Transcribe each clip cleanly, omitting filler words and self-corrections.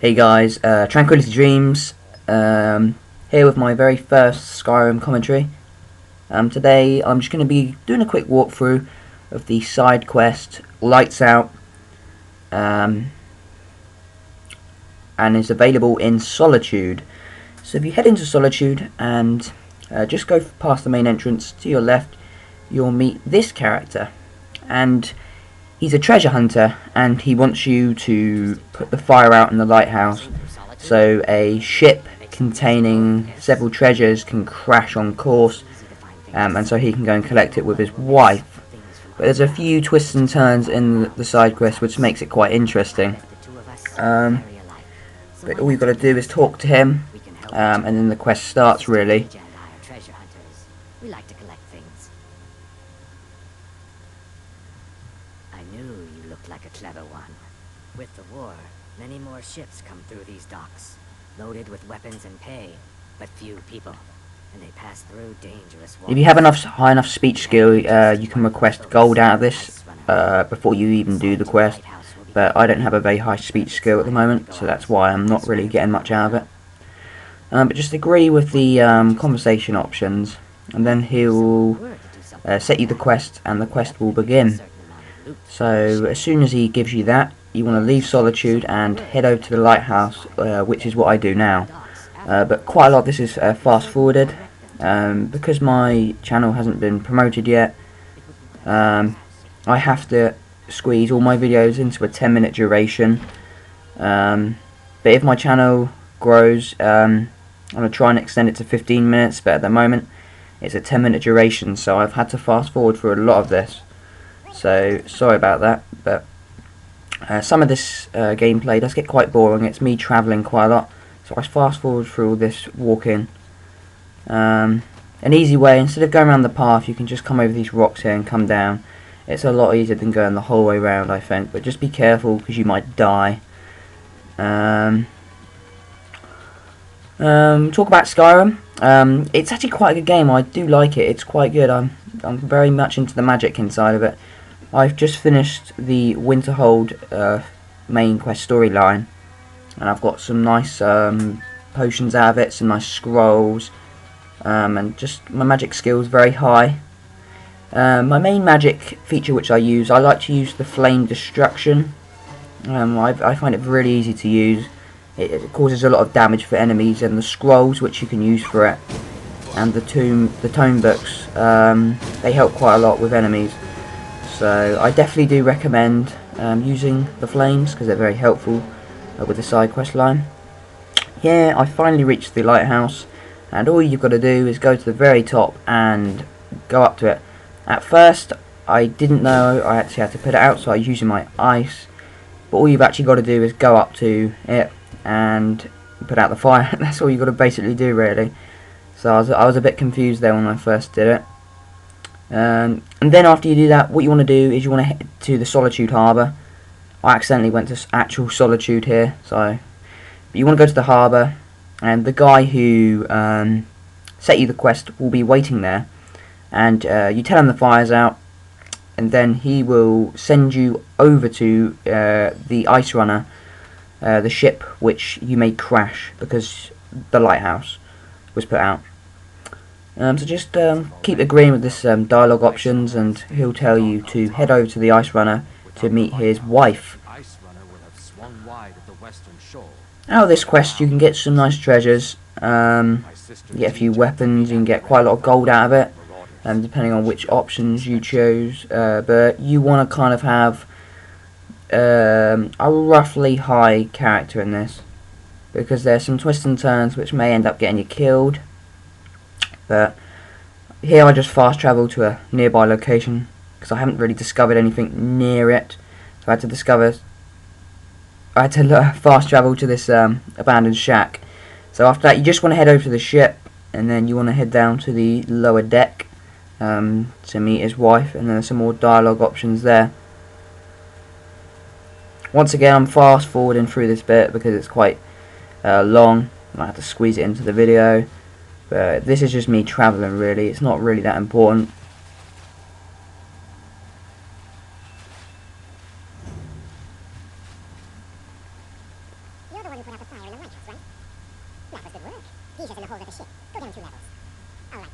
Hey guys, TranquilityDreaaMz, here with my very first Skyrim commentary. Today I'm just going to be doing a quick walkthrough of the side quest Lights Out, and is available in Solitude. So if you head into Solitude and just go past the main entrance to your left, you'll meet this character, and he's a treasure hunter, and he wants you to put the fire out in the lighthouse so a ship containing several treasures can crash on course, and so he can go and collect it with his wife. But there's a few twists and turns in the side quest which makes it quite interesting. But all you've got to do is talk to him, and then the quest starts really. We like to collect things. I knew you looked like a clever one. With the war, many more ships come through these docks, loaded with weapons and pay, but few people, and they pass through dangerous waters. If you have high enough speech skill, you can request gold out of this before you even do the quest. But I don't have a very high speech skill at the moment, so that's why I'm not really getting much out of it. But just agree with the conversation options, and then he'll set you the quest, and the quest will begin. So as soon as he gives you that, you want to leave Solitude and head over to the lighthouse, which is what I do now. But quite a lot of this is fast forwarded, because my channel hasn't been promoted yet. I have to squeeze all my videos into a 10-minute duration. But if my channel grows, I'm going to try and extend it to 15 minutes, but at the moment it's a 10-minute duration, so I've had to fast forward for a lot of this. So sorry about that, but some of this gameplay does get quite boring. It's me travelling quite a lot, so I fast forward through all this walking. An easy way, instead of going around the path, you can just come over these rocks here and come down. It's a lot easier than going the whole way around, I think, but just be careful because you might die. Talk about Skyrim. It's actually quite a good game. I do like it. It's quite good. I'm very much into the magic inside of it. I've just finished the Winterhold main quest storyline, and I've got some nice potions out of it, some nice scrolls, and just my magic skill is very high. My main magic feature which I like to use the flame destruction. I find it really easy to use. It causes a lot of damage for enemies, and the scrolls which you can use for it, and the tome books, they help quite a lot with enemies. So I definitely do recommend using the flames because they're very helpful with the side quest line. Here I finally reached the lighthouse, and all you've got to do is go to the very top and go up to it. At first I didn't know I actually had to put it out, so I was using my ice, but all you've actually got to do is go up to it and put out the fire. That's all you've got to basically do really. So I was a bit confused there when I first did it. And then after you do that, what you want to do is you want to head to the Solitude harbour. I accidentally went to actual Solitude here, but you want to go to the harbour, and the guy who set you the quest will be waiting there, and you tell him the fire's out, and then he will send you over to the Ice Runner, the ship which you made crash because the lighthouse was put out. So just keep agreeing with this dialogue options, and he'll tell you to head over to the Ice Runner to meet his wife. Out of this quest you can get some nice treasures, you get a few weapons, you can get quite a lot of gold out of it, depending on which options you choose, but you want to kind of have a roughly high character in this, because there's some twists and turns which may end up getting you killed. But here I just fast travel to a nearby location because I haven't really discovered anything near it, so I had to fast travel to this abandoned shack. So after that you just want to head over to the ship, and then you want to head down to the lower deck to meet his wife, and then there's some more dialogue options there. Once again I'm fast forwarding through this bit because it's quite long, and I have to squeeze it into the video. But this is just me travelling really, it's not really that important. You're the one you put out the fire in the lighthouse, right? That was good work. He's just in the hold of the ship. Go down 2 levels. All right.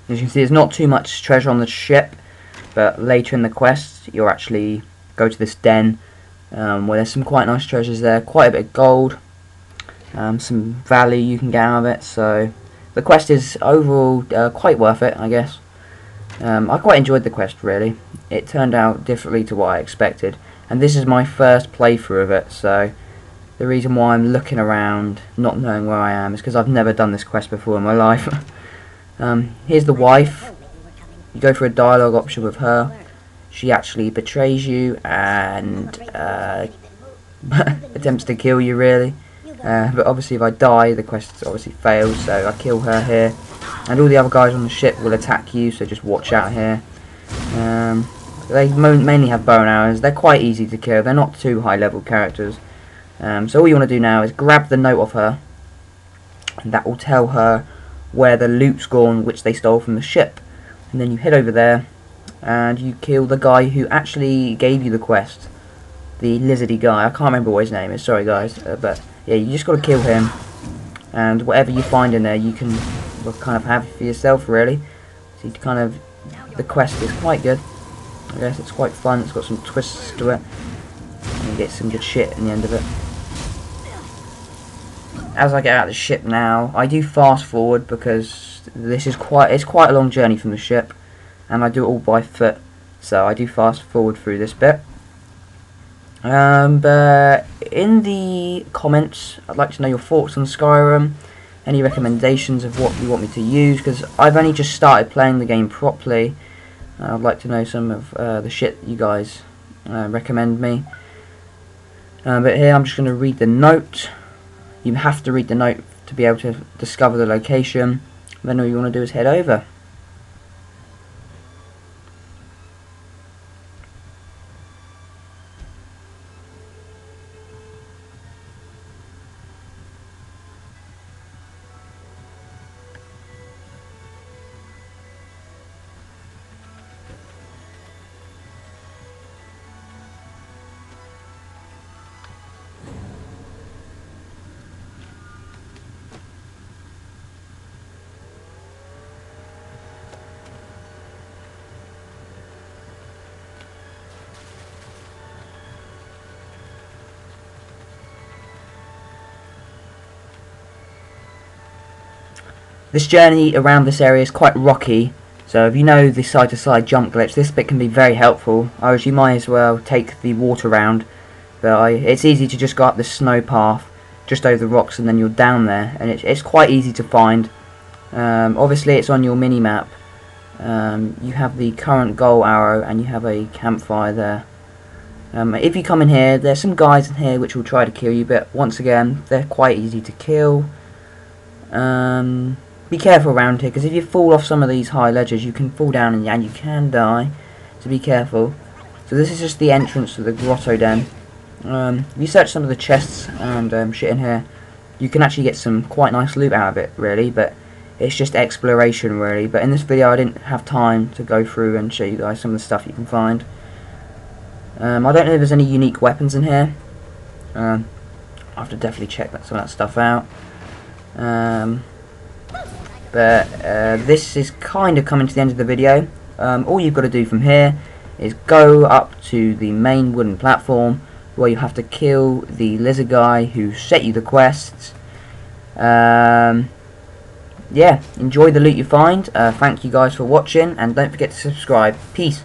As you can see, there's not too much treasure on the ship, but later in the quest, you'll actually go to this den where there's some quite nice treasures there, quite a bit of gold, some value you can get out of it. So the quest is overall quite worth it, I guess. I quite enjoyed the quest, really. It turned out differently to what I expected, and this is my first playthrough of it, so the reason why I'm looking around not knowing where I am is because I've never done this quest before in my life. Here's the wife. You go for a dialogue option with her. She actually betrays you and attempts to kill you, really. But obviously if I die, the quest obviously fails, so I kill her here. And all the other guys on the ship will attack you, so just watch out here. They mainly have bow and arrows. They're quite easy to kill. They're not too high level characters. So all you want to do now is grab the note off her, and that will tell her where the loot's gone, which they stole from the ship. And then you head over there and you kill the guy who actually gave you the quest, the lizardy guy. I can't remember what his name is, sorry guys, but yeah, you just got to kill him, and whatever you find in there you can kind of have for yourself, really. So kind of, the quest is quite good. I guess it's quite fun. It's got some twists to it, and you get some good shit in the end of it. As I get out of the ship now, I do fast forward because this is quite a long journey from the ship, and I do it all by foot, so I do fast forward through this bit. But in the comments, I'd like to know your thoughts on Skyrim, any recommendations of what you want me to use, because I've only just started playing the game properly. I'd like to know some of the shit you guys recommend me. But here I'm just going to read the note. You have to read the note to be able to discover the location. Then all you want to do is head over. This journey around this area is quite rocky, so if you know the side-to-side jump glitch, this bit can be very helpful. You might as well take the water round, but it's easy to just go up the snow path just over the rocks and then you're down there, and it's quite easy to find. Obviously it's on your mini-map. You have the current goal arrow and you have a campfire there. If you come in here, there's some guys in here which will try to kill you, but once again, they're quite easy to kill. Be careful around here, because if you fall off some of these high ledges, you can fall down and you can die, so be careful. So this is just the entrance to the grotto den. If you search some of the chests and shit in here, you can actually get some quite nice loot out of it, really, but it's just exploration, really. But in this video I didn't have time to go through and show you guys some of the stuff you can find. I don't know if there's any unique weapons in here. I'll have to definitely check some of that stuff out. But this is kind of coming to the end of the video. All you've got to do from here is go up to the main wooden platform where you have to kill the lizard guy who set you the quests. Yeah, enjoy the loot you find. Thank you guys for watching, and don't forget to subscribe. Peace.